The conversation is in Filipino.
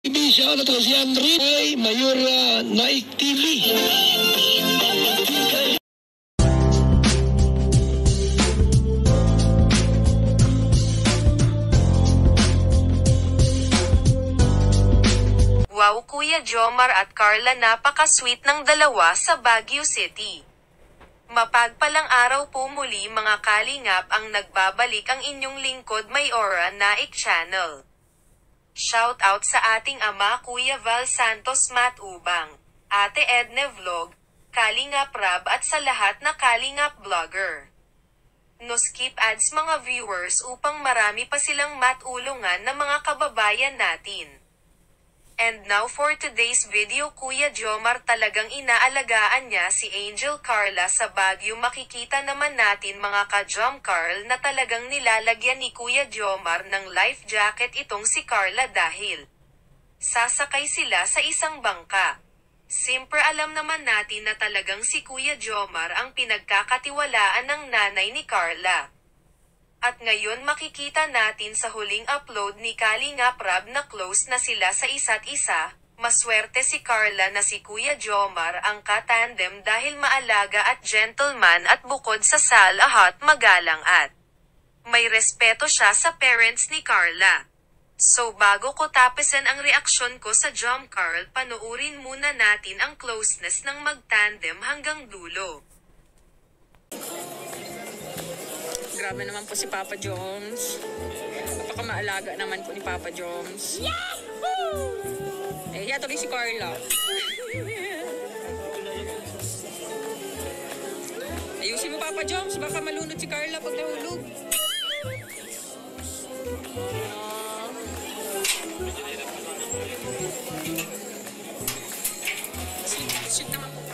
Siya na to si Henry ay Mayor Naik TV. Wow, Kuya Jomar at Carla, napaka-sweet ng dalawa sa Baguio City. Mapagpalang araw po muli mga kalingap, ang nagbabalik ang inyong lingkod Mayora Naik Channel. Shout out sa ating ama Kuya Val Santos Matubang, Ate Edne Vlog, Kalingap Rab at sa lahat na Kalingap Vlogger. No skip ads mga viewers upang marami pa silang matulungan na mga kababayan natin. And now for today's video, Kuya Jomar, talagang inaalagaan niya si Angel Carla sa Baguio. Makikita naman natin mga ka-Jom Carl na talagang nilalagyan ni Kuya Jomar ng life jacket itong si Carla dahil sasakay sila sa isang bangka. Siyempre alam naman natin na talagang si Kuya Jomar ang pinagkakatiwalaan ng nanay ni Carla. At ngayon makikita natin sa huling upload ni Kalingap Rab na close na sila sa isa't isa. Maswerte si Carla na si Kuya Jomar ang katandem dahil maalaga at gentleman at bukod sa salahat magalang at may respeto siya sa parents ni Carla. So bago ko tapusin ang reaksyon ko sa Jom Carl, panuurin muna natin ang closeness ng magtandem hanggang dulo. Grabe naman po si Papa Joms. Napakamaalaga naman po ni Papa Joms. Yahoo! Eh, hiya tuloy si Carla. Ayusin mo, Papa Joms. Baka malunod si Carla pag nahulog. Shit naman po.